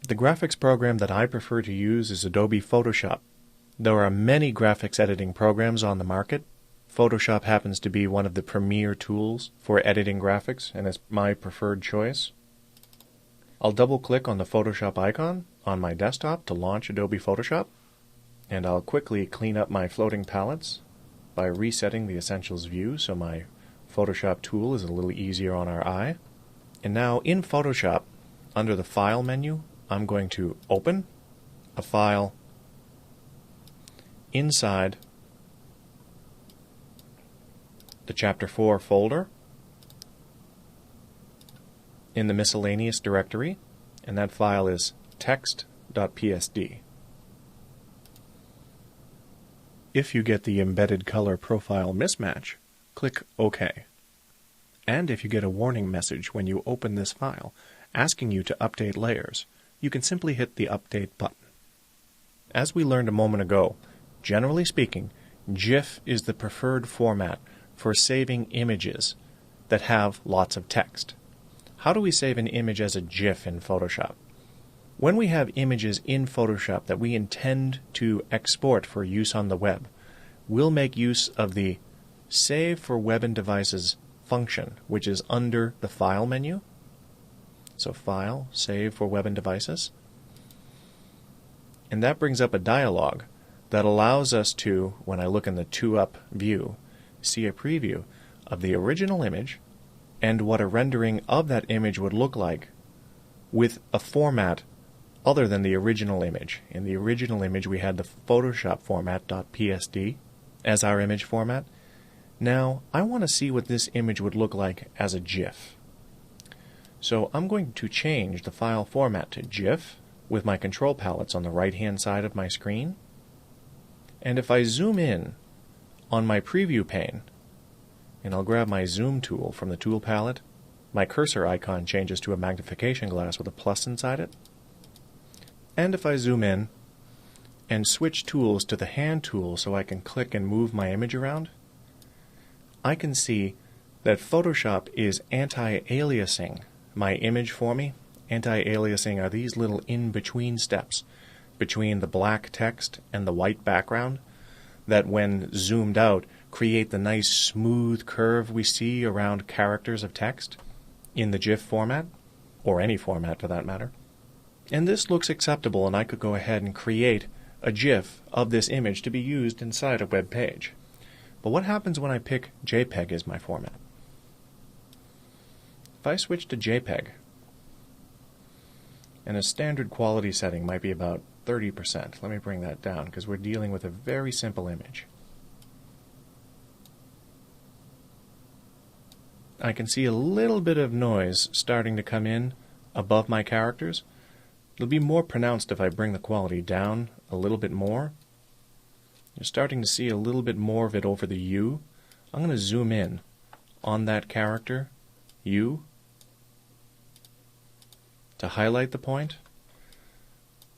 The graphics program that I prefer to use is Adobe Photoshop. There are many graphics editing programs on the market. Photoshop happens to be one of the premier tools for editing graphics, and it's my preferred choice. I'll double-click on the Photoshop icon on my desktop to launch Adobe Photoshop, and I'll quickly clean up my floating palettes by resetting the Essentials view so my Photoshop tool is a little easier on our eye. And now in Photoshop, under the File menu, I'm going to open a file inside the Chapter 4 folder in the miscellaneous directory, and that file is text.psd. If you get the embedded color profile mismatch, click OK. And if you get a warning message when you open this file asking you to update layers, you can simply hit the Update button. As we learned a moment ago, generally speaking, GIF is the preferred format for saving images that have lots of text. How do we save an image as a GIF in Photoshop? When we have images in Photoshop that we intend to export for use on the web, we'll make use of the Save for Web and Devices function, which is under the File menu. So File, Save for Web and Devices. And that brings up a dialog that allows us to, when I look in the 2-up view, see a preview of the original image and what a rendering of that image would look like with a format other than the original image. In the original image we had the Photoshop format .psd as our image format. Now I want to see what this image would look like as a GIF. So I'm going to change the file format to GIF with my control palettes on the right hand side of my screen. And if I zoom in on my preview pane, and I'll grab my zoom tool from the tool palette, my cursor icon changes to a magnification glass with a plus inside it. And if I zoom in and switch tools to the hand tool so I can click and move my image around, I can see that Photoshop is anti-aliasing my image for me. Anti-aliasing are these little in-between steps between the black text and the white background that, when zoomed out, create the nice smooth curve we see around characters of text in the GIF format, or any format for that matter. And this looks acceptable, and I could go ahead and create a GIF of this image to be used inside a web page. But what happens when I pick JPEG as my format? If I switch to JPEG, and a standard quality setting might be about 30%. Let me bring that down because we're dealing with a very simple image. I can see a little bit of noise starting to come in above my characters. It'll be more pronounced if I bring the quality down a little bit more. You're starting to see a little bit more of it over the U. I'm going to zoom in on that character, U, to highlight the point.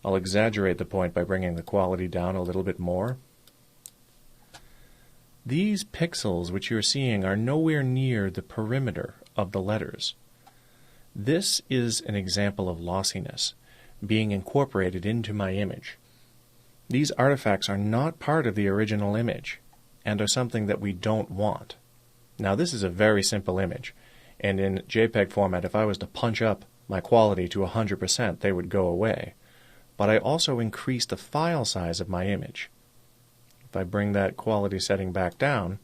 I'll exaggerate the point by bringing the quality down a little bit more. These pixels which you're seeing are nowhere near the perimeter of the letters. This is an example of lossiness being incorporated into my image. These artifacts are not part of the original image and are something that we don't want. Now this is a very simple image, and in JPEG format if I was to punch up my quality to 100%, they would go away. But I also increase the file size of my image. If I bring that quality setting back down,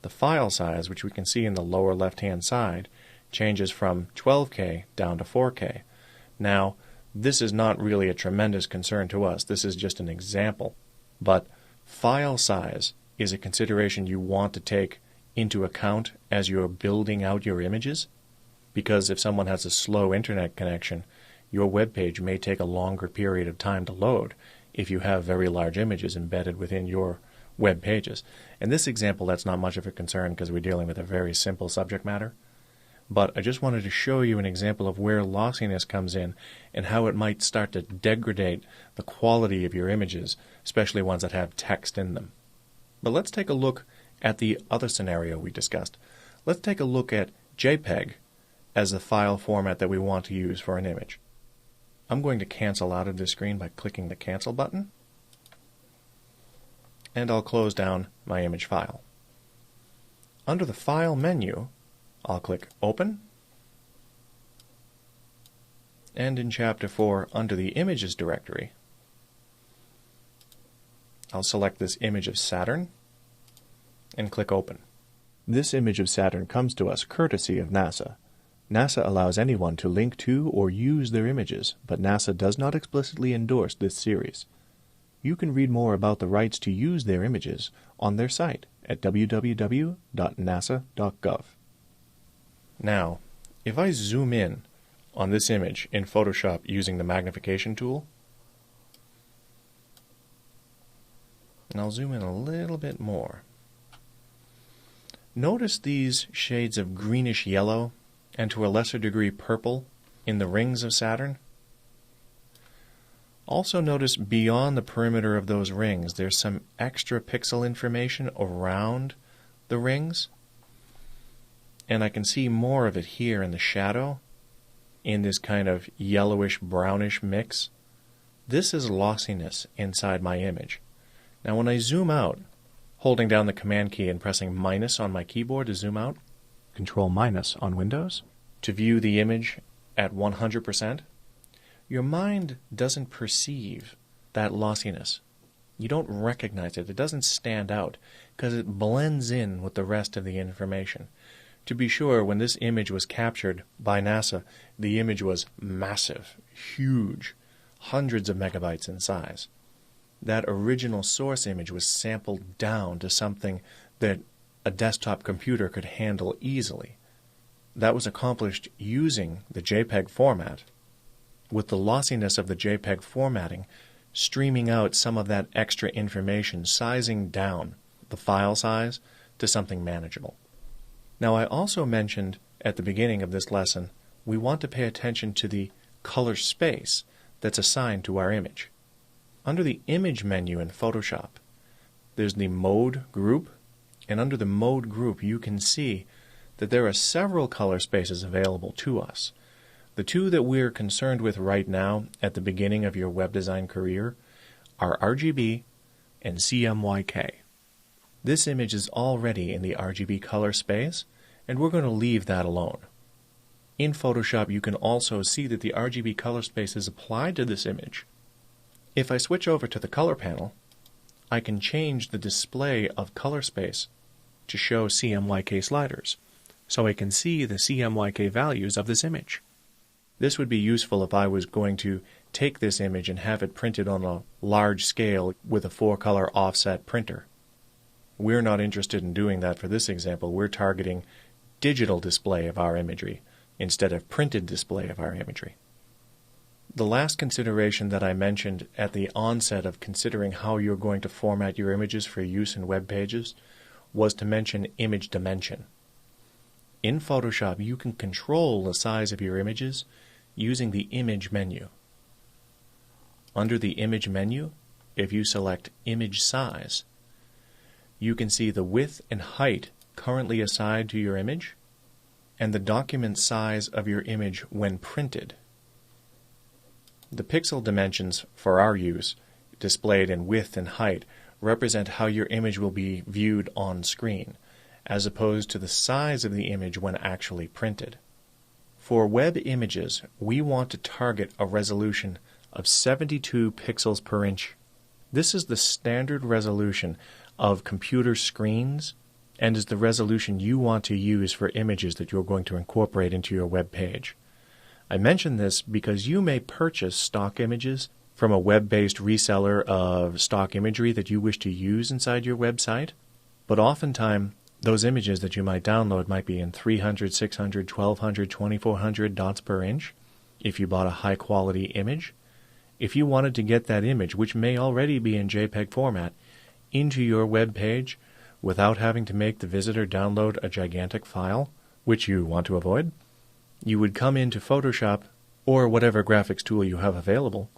the file size, which we can see in the lower left-hand side, changes from 12K down to 4K. Now, this is not really a tremendous concern to us. This is just an example. But file size is a consideration you want to take into account as you're building out your images, because if someone has a slow internet connection, your web page may take a longer period of time to load if you have very large images embedded within your web pages. In this example, that's not much of a concern because we're dealing with a very simple subject matter. But I just wanted to show you an example of where lossiness comes in and how it might start to degrade the quality of your images, especially ones that have text in them. But let's take a look at the other scenario we discussed. Let's take a look at JPEG as the file format that we want to use for an image. I'm going to cancel out of this screen by clicking the Cancel button, and I'll close down my image file. Under the File menu, I'll click Open, and in Chapter 4, under the Images directory, I'll select this image of Saturn and click Open. This image of Saturn comes to us courtesy of NASA. NASA allows anyone to link to or use their images, but NASA does not explicitly endorse this series. You can read more about the rights to use their images on their site at www.nasa.gov. Now, if I zoom in on this image in Photoshop using the magnification tool, and I'll zoom in a little bit more. Notice these shades of greenish yellow and to a lesser degree purple in the rings of Saturn. Also notice beyond the perimeter of those rings there's some extra pixel information around the rings, and I can see more of it here in the shadow in this kind of yellowish brownish mix. This is lossiness inside my image. Now when I zoom out, holding down the Command key and pressing minus on my keyboard to zoom out, Control minus on Windows, to view the image at 100%, your mind doesn't perceive that lossiness. You don't recognize it. It doesn't stand out because it blends in with the rest of the information. To be sure, when this image was captured by NASA, the image was massive, huge, hundreds of megabytes in size. That original source image was sampled down to something that a desktop computer could handle easily. That was accomplished using the JPEG format, with the lossiness of the JPEG formatting streaming out some of that extra information, sizing down the file size to something manageable. Now, I also mentioned at the beginning of this lesson, we want to pay attention to the color space that's assigned to our image. Under the Image menu in Photoshop, there's the Mode group, and under the Mode group you can see that there are several color spaces available to us. The two that we're concerned with right now at the beginning of your web design career are RGB and CMYK. This image is already in the RGB color space, and we're going to leave that alone. In Photoshop you can also see that the RGB color space is applied to this image. If I switch over to the color panel, I can change the display of color space to show CMYK sliders, so I can see the CMYK values of this image. This would be useful if I was going to take this image and have it printed on a large scale with a 4-color offset printer. We're not interested in doing that for this example. We're targeting digital display of our imagery instead of printed display of our imagery. The last consideration that I mentioned at the onset of considering how you're going to format your images for use in web pages was to mention image dimension. In Photoshop, you can control the size of your images using the Image menu. Under the Image menu, if you select Image Size, you can see the width and height currently assigned to your image and the document size of your image when printed. The pixel dimensions for our use, displayed in width and height, represent how your image will be viewed on screen, as opposed to the size of the image when actually printed. For web images, we want to target a resolution of 72 pixels per inch. This is the standard resolution of computer screens and is the resolution you want to use for images that you're going to incorporate into your web page. I mention this because you may purchase stock images from a web-based reseller of stock imagery that you wish to use inside your website, but oftentimes those images that you might download might be in 300, 600, 1200, 2400 dots per inch if you bought a high-quality image. If you wanted to get that image, which may already be in JPEG format, into your web page without having to make the visitor download a gigantic file, which you want to avoid, you would come into Photoshop or whatever graphics tool you have available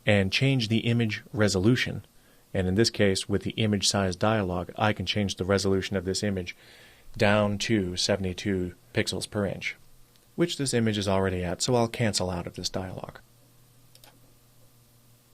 and change the image resolution. And in this case, with the image size dialog, I can change the resolution of this image down to 72 pixels per inch, which this image is already at, so I'll cancel out of this dialog.